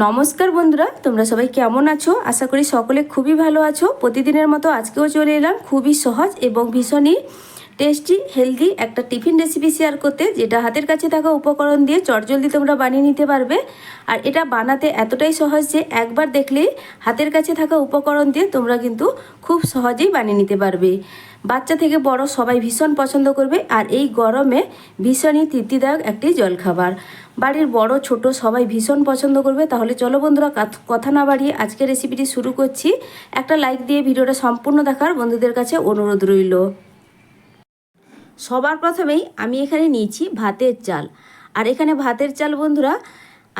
নমস্কার বন্ধুরা, তোমরা সবাই কেমন আছো? আশা করি সকলে খুবই ভালো আছো। প্রতিদিনের মতো আজকেও চলে এলাম খুবই সহজ এবং ভীষণই টেস্টি হেলদি একটা টিফিন রেসিপি শেয়ার করতে, যেটা হাতের কাছে থাকা উপকরণ দিয়ে চটজলদি তোমরা বানিয়ে নিতে পারবে। আর এটা বানাতে এতটাই সহজ যে একবার দেখলেই হাতের কাছে থাকা উপকরণ দিয়ে তোমরা কিন্তু খুব সহজেই বানিয়ে নিতে পারবে। বাচ্চা থেকে বড় সবাই ভীষণ পছন্দ করবে। আর এই গরমে ভীষণই তৃপ্তিদায়ক একটি জলখাবার, বাড়ির বড় ছোট সবাই ভীষণ পছন্দ করবে। তাহলে চলো বন্ধুরা, কথা না বাড়িয়ে আজকের রেসিপিটি শুরু করছি। একটা লাইক দিয়ে ভিডিওটা সম্পূর্ণ দেখার বন্ধুদের কাছে অনুরোধ রইল। সবার প্রথমেই আমি এখানে নিয়েছি ভাতের চাল। আর এখানে ভাতের চাল বন্ধুরা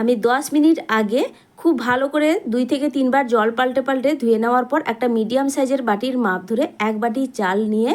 আমি 10 মিনিট আগে খুব ভালো করে 2 থেকে 3 বার জল পাল্টে ধুয়ে নেওয়ার পর একটা মিডিয়াম সাইজের বাটির মাপ ধরে 1 বাটি চাল নিয়ে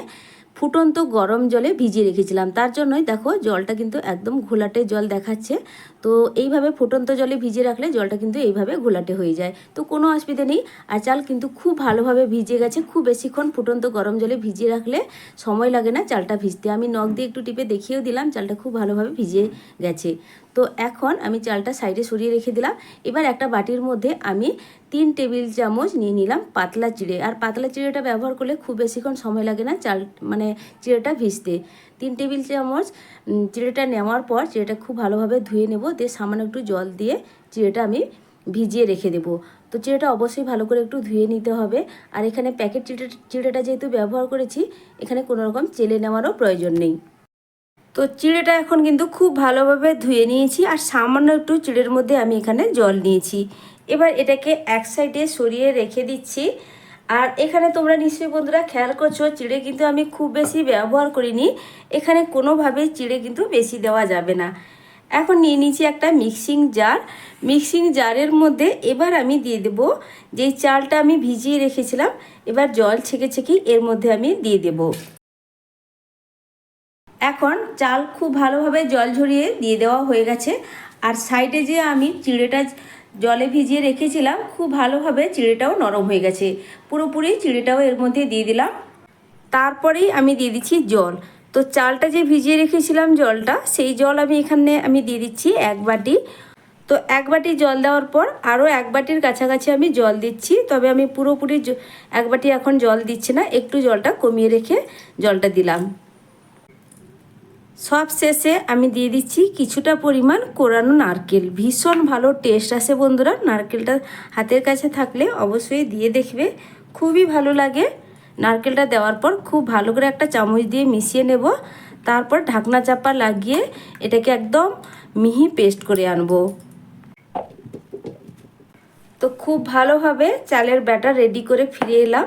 ফুটন্ত গরম জলে ভিজিয়ে রেখেছিলাম। তার জন্যই দেখো জলটা কিন্তু একদম ঘোলাটে জল দেখাচ্ছে। তো এইভাবে ফুটন্ত জলে ভিজিয়ে রাখলে জলটা কিন্তু এইভাবে ঘোলাটে হয়ে যায়, তো কোনো অসুবিধা নেই। আর চাল কিন্তু খুব ভালোভাবে ভিজে গেছে। খুব বেশিক্ষণ ফুটন্ত গরম জলে ভিজিয়ে রাখলে সময় লাগে না চালটা ভিজতে। আমি নখ দিয়ে একটু টিপে দেখিয়েও দিলাম, চালটা খুব ভালোভাবে ভিজে গেছে। তো এখন আমি চালটা সাইডে সরিয়ে রেখে দিলাম। এবার একটা বাটির মধ্যে আমি 3 টেবিল চামচ নিয়ে নিলাম পাতলা চিড়ে। আর পাতলা চিড়েটা ব্যবহার করলে খুব বেশিক্ষণ সময় লাগে না চাল চিড়েটা ভিজতে। 3 টেবিল চামচ চিড়েটা নেওয়ার পর চিড়েটা খুব ভালোভাবে ধুয়ে নেব, দিয়ে সামান্য একটু জল দিয়ে চিড়েটা আমি ভিজিয়ে রেখে দেব। তো চিড়েটা অবশ্যই ভালো করে একটু ধুয়ে নিতে হবে। আর এখানে প্যাকেট চিড়েটা যেহেতু ব্যবহার করেছি, এখানে কোনো রকম চেলে নেওয়ারও প্রয়োজন নেই। তো চিড়েটা এখন কিন্তু খুব ভালোভাবে ধুয়ে নিয়েছি। আর সামান্য একটু চিড়ের মধ্যে আমি এখানে জল নিয়েছি। এবার এটাকে এক সাইডে সরিয়ে রেখে দিচ্ছি। আর এখানে তোমরা নিশ্চয়ই বন্ধুরা খেয়াল করছো, চিড়ে কিন্তু আমি খুব বেশি ব্যবহার করিনি। এখানে কোনোভাবেই চিড়ে কিন্তু বেশি দেওয়া যাবে না। এখন নিয়ে নিয়েছি একটা মিক্সিং জারের মধ্যে এবার আমি দিয়ে দেব যেই চালটা আমি ভিজিয়ে রেখেছিলাম। এবার জল ছেঁকে এর মধ্যে আমি দিয়ে দেব। এখন চাল খুব ভালোভাবে জল ঝরিয়ে দিয়ে দেওয়া হয়ে গেছে। আর সাইডে যে আমি চিড়েটা জলে ভিজিয়ে রেখেছিলাম, খুব ভালোভাবে চিড়েটাও নরম হয়ে গেছে। পুরোপুরি চিড়েটাও এর মধ্যে দিয়ে দিলাম। তারপরেই আমি দিয়ে দিচ্ছি জল। তো চালটা যে ভিজিয়ে রেখেছিলাম জলটা, সেই জল আমি দিয়ে দিচ্ছি 1 বাটি। তো 1 বাটি জল দেওয়ার পর আরও 1 বাটির কাছাকাছি আমি জল দিচ্ছি। তবে আমি পুরোপুরি 1 বাটি এখন জল দিচ্ছি না, একটু জলটা কমিয়ে রেখে জলটা দিলাম। সব শেষে আমি দিয়ে দিচ্ছি কিছুটা পরিমাণ কোরানো নারকেল। ভীষণ ভালো টেস্ট আসে বন্ধুরা, নারকেলটা হাতের কাছে থাকলে অবশ্যই দিয়ে দেখবে, খুবই ভালো লাগে। নারকেলটা দেওয়ার পর খুব ভালো করে একটা চামচ দিয়ে মিশিয়ে নেব। তারপর ঢাকনা চাপা লাগিয়ে এটাকে একদম মিহি পেস্ট করে আনবো। তো খুব ভালোভাবে চালের ব্যাটার রেডি করে ফিরে এলাম।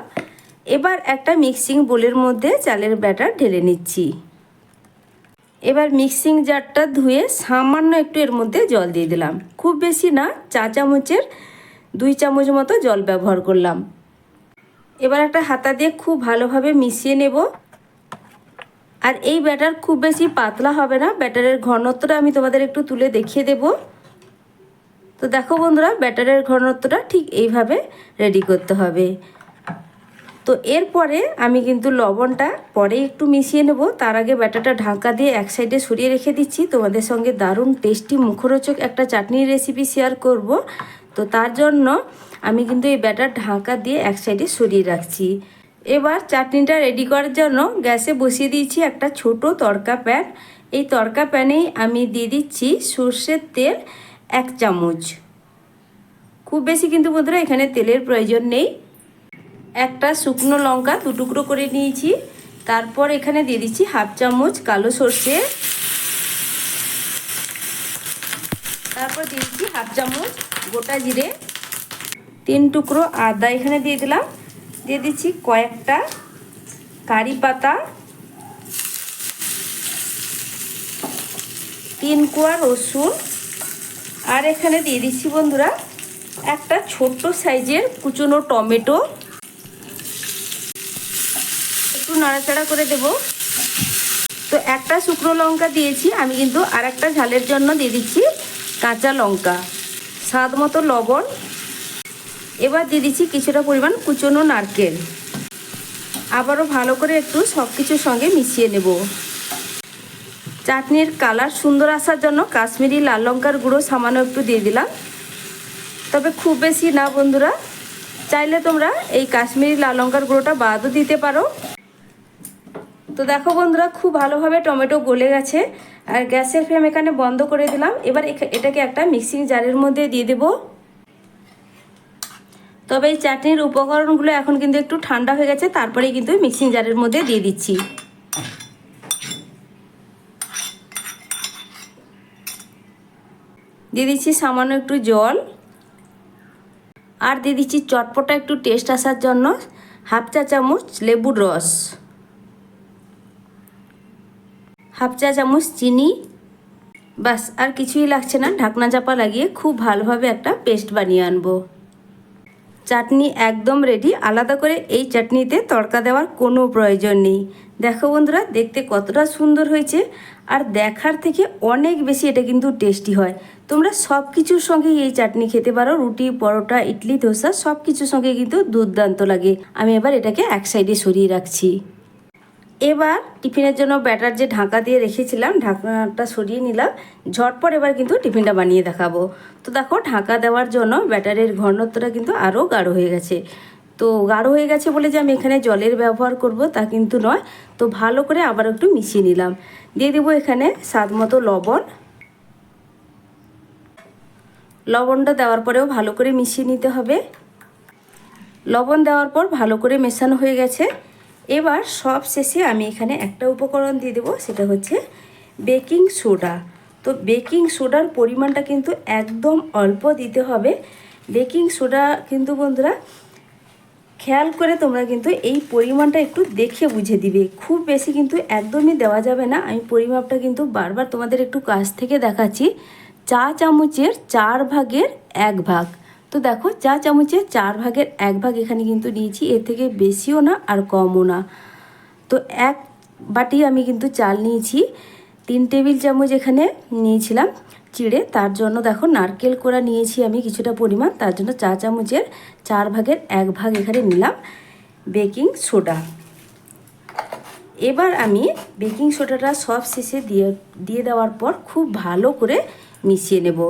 এবার একটা মিক্সিং বোলের মধ্যে চালের ব্যাটার ঢেলে নিচ্ছি। এবার মিক্সিং জারটা ধুয়ে সামান্য একটু এর মধ্যে জল দিয়ে দিলাম। খুব বেশি না, 4 চামচের 2 চামচ মতো জল ব্যবহার করলাম। এবার একটা হাতা দিয়ে খুব ভালোভাবে মিশিয়ে নেব। আর এই ব্যাটার খুব বেশি পাতলা হবে না, ব্যাটারের ঘনত্বটা আমি তোমাদের একটু তুলে দেখিয়ে দেব। তো দেখো বন্ধুরা, ব্যাটারের ঘনত্বটা ঠিক এইভাবে রেডি করতে হবে। তো এরপরে আমি কিন্তু লবণটা পরে একটু মিশিয়ে নেব। তার আগে ব্যাটারটা ঢাকা দিয়ে এক সাইডে সরিয়ে রেখে দিচ্ছি। তোমাদের সঙ্গে দারুণ টেস্টি মুখরোচক একটা চাটনির রেসিপি শেয়ার করব। তো তার জন্য আমি কিন্তু এই ব্যাটার ঢাকা দিয়ে এক সাইডে সরিয়ে রাখছি। এবার চাটনিটা রেডি করার জন্য গ্যাসে বসিয়ে দিয়েছি একটা ছোট তড়কা প্যান। এই তড়কা প্যানেই আমি দিয়ে দিচ্ছি সর্ষের তেল 1 চামচ। খুব বেশি কিন্তু বন্ধুরা এখানে তেলের প্রয়োজন নেই। একটা শুকনো লঙ্কা 2 টুকরো করে নিয়েছি। তারপর এখানে দিয়ে দিচ্ছি 1/2 চামচ কালো সর্ষে। তারপর দিয়ে দিচ্ছি 1/2 চামচ গোটা জিরে, 3 টুকরো আদা এখানে দিয়ে দিলাম। দিয়ে দিচ্ছি কয়েকটা কারি পাতা, 3 কোয়া রসুন। আর এখানে দিয়ে দিচ্ছি বন্ধুরা একটা ছোট্ট সাইজের কুচনো টমেটো। একটু নাড়াচাড়া করে দেব। তো একটা শুকনো লঙ্কা দিয়েছি আমি, কিন্তু আর একটা ঝালের জন্য দিয়ে দিচ্ছি কাঁচা লঙ্কা, স্বাদ মতো লবণ। এবার দিয়ে দিচ্ছি কিছুটা পরিমাণ কুচনো নারকেল। আবারও ভালো করে একটু সব কিছুর সঙ্গে মিশিয়ে নেব। চাটনির কালার সুন্দর আসার জন্য কাশ্মীরি লাল লঙ্কার গুঁড়ো সামান্য একটু দিয়ে দিলাম। তবে খুব বেশি না বন্ধুরা, চাইলে তোমরা এই কাশ্মীরি লাল লঙ্কার গুঁড়োটা বাদও দিতে পারো। তো দেখো বন্ধুরা, খুব ভালোভাবে টমেটো গলে গেছে আর গ্যাসের ফ্লেম এখানে বন্ধ করে দিলাম। এবার এটাকে একটা মিক্সিং জারের মধ্যে দিয়ে দেব। তবে এই চাটনির উপকরণগুলো এখন কিন্তু একটু ঠান্ডা হয়ে গেছে, তারপরেই কিন্তু মিক্সিং জারের মধ্যে দিয়ে দিচ্ছি। দিয়ে দিচ্ছি সামান্য একটু জল, আর দিয়ে দিচ্ছি চটপটা একটু টেস্ট আসার জন্য হাফ চা চামচ লেবুর রস, হাফ চা চামচ চিনি। বাস, আর কিছুই লাগছে না। ঢাকনা চাপা লাগিয়ে খুব ভালোভাবে একটা পেস্ট বানিয়ে আনবো। চাটনি একদম রেডি। আলাদা করে এই চাটনিতে তড়কা দেওয়ার কোনো প্রয়োজন নেই। দেখো বন্ধুরা, দেখতে কতটা সুন্দর হয়েছে, আর দেখার থেকে অনেক বেশি এটা কিন্তু টেস্টি হয়। তোমরা সব কিছুর সঙ্গে এই চাটনি খেতে পারো, রুটি, পরোটা, ইডলি, ধোসা সব কিছুর সঙ্গে কিন্তু দুর্দান্ত লাগে। আমি এবার এটাকে এক সাইডে সরিয়ে রাখছি। এবার টিফিনের জন্য ব্যাটার যে ঢাকা দিয়ে রেখেছিলাম, ঢাকনাটা সরিয়ে নিলাম। ঝটপট এবার কিন্তু টিফিনটা বানিয়ে দেখাবো। তো দেখো, ঢাকা দেওয়ার জন্য ব্যাটারের ঘনত্বটা কিন্তু আরও গাঢ় হয়ে গেছে। তো গাঢ় হয়ে গেছে বলে যে আমি এখানে জলের ব্যবহার করব তা কিন্তু নয়। তো ভালো করে আবার একটু মিশিয়ে নিলাম। দিয়ে দেবো এখানে স্বাদ মতো লবণ। লবণটা দেওয়ার পরেও ভালো করে মিশিয়ে নিতে হবে। লবণ দেওয়ার পর ভালো করে মেশানো হয়ে গেছে। এবার সব শেষে আমি এখানে একটা উপকরণ দিয়ে দেবো, সেটা হচ্ছে বেকিং সোডা। তো বেকিং সোডার পরিমাণটা কিন্তু একদম অল্প দিতে হবে। বেকিং সোডা কিন্তু বন্ধুরা খেয়াল করে তোমরা কিন্তু এই পরিমাণটা একটু দেখে বুঝে দিবে। খুব বেশি কিন্তু একদমই দেওয়া যাবে না। আমি পরিমাপটা কিন্তু বারবার তোমাদের একটু কাছ থেকে দেখাচ্ছি। চা চামচের 4 ভাগের 1 ভাগ। তো দেখো, চা চামচের 4 ভাগের 1 ভাগ এখানে কিন্তু নিয়েছি। এর থেকে বেশিও না আর কমও না। তো 1 বাটি আমি কিন্তু চাল নিয়েছি। 3 টেবিল চামচ এখানে নিয়েছিলাম চিড়ে, তার জন্য দেখো নারকেল কোড়া নিয়েছি আমি কিছুটা পরিমাণ, তার জন্য চা চামচের 4 ভাগের 1 ভাগ এখানে নিলাম বেকিং সোডা। এবার আমি বেকিং সোডাটা সব শেষে দিয়ে দেওয়ার পর খুব ভালো করে মিশিয়ে নেব।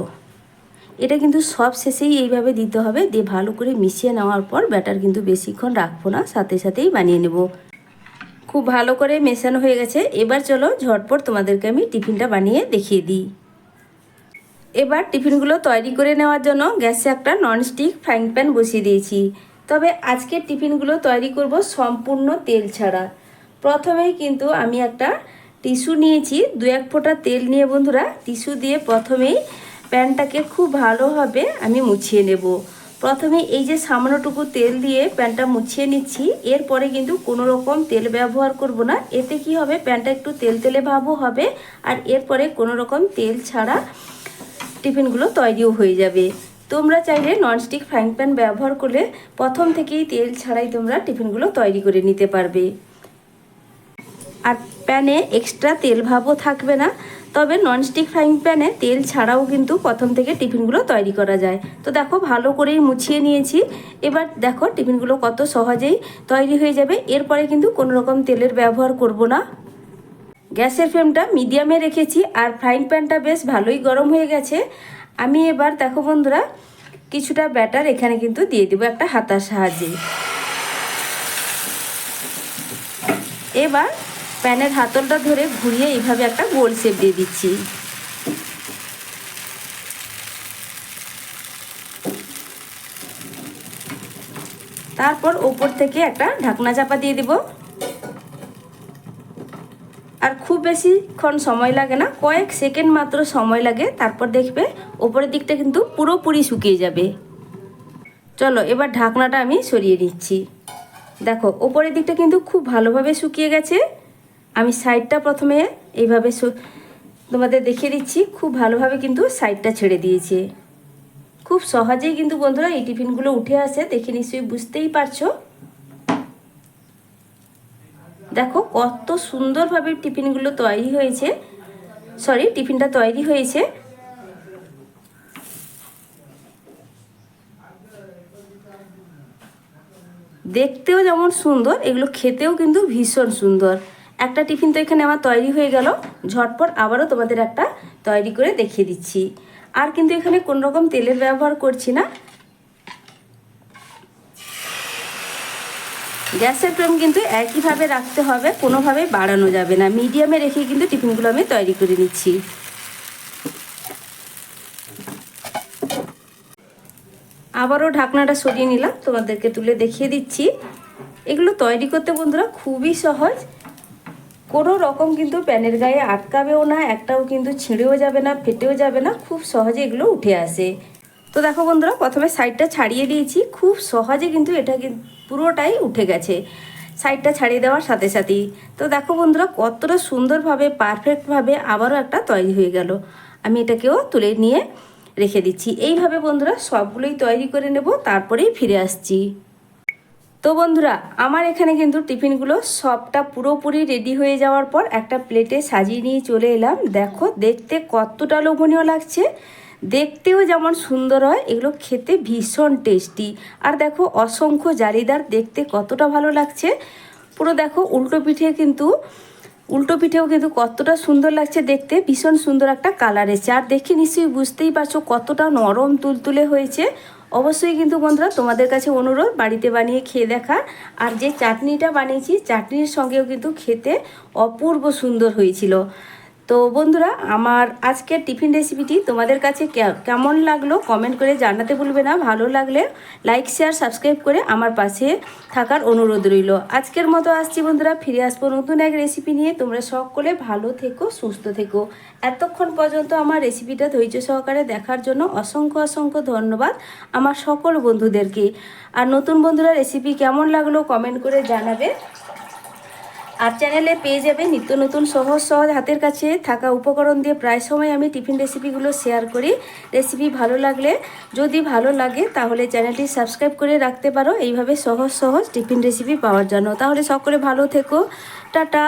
এটা কিন্তু সব শেষেই এইভাবে দিতে হবে। দিয়ে ভালো করে মিশিয়ে নেওয়ার পর ব্যাটার কিন্তু বেশিক্ষণ রাখবো না, সাথে সাথেই বানিয়ে নেব। খুব ভালো করে মেশানো হয়ে গেছে। এবার চলো ঝটপট তোমাদেরকে আমি টিফিনটা বানিয়ে দেখিয়ে দিই। এবার টিফিনগুলো তৈরি করে নেওয়ার জন্য গ্যাসে একটা ননস্টিক ফ্রাইং প্যান বসিয়ে দিয়েছি। তবে আজকের টিফিনগুলো তৈরি করব সম্পূর্ণ তেল ছাড়া। প্রথমেই কিন্তু আমি একটা টিস্যু নিয়েছি, 2-1 ফোঁটা তেল নিয়ে বন্ধুরা টিস্যু দিয়ে প্রথমেই প্যানটাকে খুব ভালোভাবে আমি মুছিয়ে নেব। প্রথমে এই যে সামান্যটুকু তেল দিয়ে প্যানটা মুছিয়ে নিচ্ছি। এরপরে কিন্তু কোনো রকম তেল ব্যবহার করব না। এতে কি হবে, প্যানটা একটু তেলতেলে ভাবও হবে, আর এরপরে কোনো রকম তেল ছাড়া টিফিনগুলো তৈরিও হয়ে যাবে। তোমরা চাইলে ননস্টিক ফ্রাইং প্যান ব্যবহার করলে প্রথম থেকেই তেল ছাড়াই তোমরা টিফিনগুলো তৈরি করে নিতে পারবে, আর প্যানে এক্সট্রা তেল ভাবও থাকবে না। তবে ননস্টিক ফ্রাইং প্যানে তেল ছাড়াও কিন্তু প্রথম থেকে টিফিনগুলো তৈরি করা যায়। তো দেখো, ভালো করেই মুছিয়ে নিয়েছি। এবার দেখো টিফিনগুলো কত সহজেই তৈরি হয়ে যাবে। এরপরে কিন্তু কোনো রকম তেলের ব্যবহার করব না। গ্যাসের ফ্লেমটা মিডিয়ামে রেখেছি, আর ফ্রাইং প্যানটা বেশ ভালোই গরম হয়ে গেছে। আমি এবার দেখো বন্ধুরা কিছুটা ব্যাটার এখানে কিন্তু দিয়ে দেবো একটা হাতার সাহায্যে। এবার প্যানের হাতলটা ধরে ঘুরিয়ে এইভাবে একটা গোল শেপ দিয়ে দিচ্ছি। তারপর ওপর থেকে একটা ঢাকনা চাপা দিয়ে দেব। আর খুব বেশিক্ষণ সময় লাগে না, কয়েক সেকেন্ড মাত্র সময় লাগে। তারপর দেখবে ওপরের দিকটা কিন্তু পুরোপুরি শুকিয়ে যাবে। চলো এবার ঢাকনাটা আমি সরিয়ে নিচ্ছি। দেখো ওপরের দিকটা কিন্তু খুব ভালোভাবে শুকিয়ে গেছে। আমি সাইডটা প্রথমে এইভাবে তোমাদের দেখিয়ে দিচ্ছি। খুব ভালোভাবে কিন্তু সাইডটা ছেড়ে দিয়েছে। খুব সহজেই কিন্তু বন্ধুরা এই টিফিনগুলো উঠে আসে, দেখে নিশ্চয়ই বুঝতেই পারছো। দেখো কত সুন্দরভাবে টিফিনটা তৈরি হয়েছে। দেখতেও যেমন সুন্দর, এগুলো খেতেও কিন্তু ভীষণ সুন্দর। একটা টিফিন তো এখানে আমার তৈরি হয়ে গেল। ঝটপট আবারও তোমাদের একটা তৈরি করে দেখিয়ে দিচ্ছি। আর কিন্তু এখানে কোনো রকম তেলের ব্যবহার করছি না। গ্যাসের ফ্লেম কিন্তু একইভাবে রাখতে হবে, কোনোভাবে বাড়ানো যাবে না। মিডিয়ামে রেখে কিন্তু টিফিনগুলো আমি তৈরি করে নিচ্ছি। আবারও ঢাকনাটা সরিয়ে নিলাম, তোমাদেরকে তুলে দেখিয়ে দিচ্ছি। এগুলো তৈরি করতে বন্ধুরা খুবই সহজ, কোনো রকম কিন্তু প্যানের গায়ে আটকাবেও না, একটাও কিন্তু ছিঁড়েও যাবে না, ফেটেও যাবে না, খুব সহজে এগুলো উঠে আসে। তো দেখো বন্ধুরা, প্রথমে সাইডটা ছাড়িয়ে দিয়েছি, খুব সহজে কিন্তু এটা পুরোটাই উঠে গেছে সাইডটা ছাড়িয়ে দেওয়ার সাথে সাথেই। তো দেখো বন্ধুরা, কতটা সুন্দরভাবে পারফেক্টভাবে আবারও একটা তৈরি হয়ে গেল। আমি এটাকেও তুলে নিয়ে রেখে দিচ্ছি। এইভাবে বন্ধুরা সবগুলোই তৈরি করে নেব, তারপরেই ফিরে আসছি। তো বন্ধুরা, আমার এখানে কিন্তু টিফিনগুলো সবটা পুরোপুরি রেডি হয়ে যাওয়ার পর একটা প্লেটে সাজিয়ে নিয়ে চলে এলাম। দেখো দেখতে কতটা লোভনীয় লাগছে, দেখতেও যেমন সুন্দর হয়, এগুলো খেতে ভীষণ টেস্টি। আর দেখো অসংখ্য জালিদার, দেখতে কতটা ভালো লাগছে। পুরো দেখো উল্টো পিঠেও কিন্তু কতটা সুন্দর লাগছে দেখতে, ভীষণ সুন্দর একটা কালার এসেছে। আর দেখে নিশ্চয়ই বুঝতেই পারছো কতটা নরম তুলতুলে হয়েছে। অবশ্যই কিন্তু বন্ধুরা তোমাদের কাছে অনুরোধ বাড়িতে বানিয়ে খেয়ে দেখার। আর যে চাটনিটা বানিয়েছি, চাটনির সঙ্গেও কিন্তু খেতে অপূর্ব সুন্দর হয়েছিল। তো বন্ধুরা, আমার আজকের টিফিন রেসিপিটি তোমাদের কাছে কেমন লাগলো কমেন্ট করে জানাতে ভুলবে না। ভালো লাগলে লাইক শেয়ার সাবস্ক্রাইব করে আমার পাশে থাকার অনুরোধ রইল। আজকের মতো আসছি বন্ধুরা, ফিরে আসবো নতুন এক রেসিপি নিয়ে। তোমরা সকলে ভালো থেকো, সুস্থ থেকো। এতক্ষণ পর্যন্ত আমার রেসিপিটা ধৈর্য সহকারে দেখার জন্য অসংখ্য অসংখ্য ধন্যবাদ আমার সকল বন্ধুদেরকে। আর নতুন বন্ধুরা রেসিপি কেমন লাগলো কমেন্ট করে জানাবে। আর চ্যানেলে পেয়ে যাবে নিত্য নতুন সহজ সহজ হাতের কাছে থাকা উপকরণ দিয়ে প্রায় সময় আমি টিফিন রেসিপিগুলো শেয়ার করি। রেসিপি ভালো লাগলে, যদি ভালো লাগে তাহলে চ্যানেলটি সাবস্ক্রাইব করে রাখতে পারো এইভাবে সহজ সহজ টিফিন রেসিপি পাওয়ার জন্য। তাহলে সকলে ভালো থেকো, টাটা।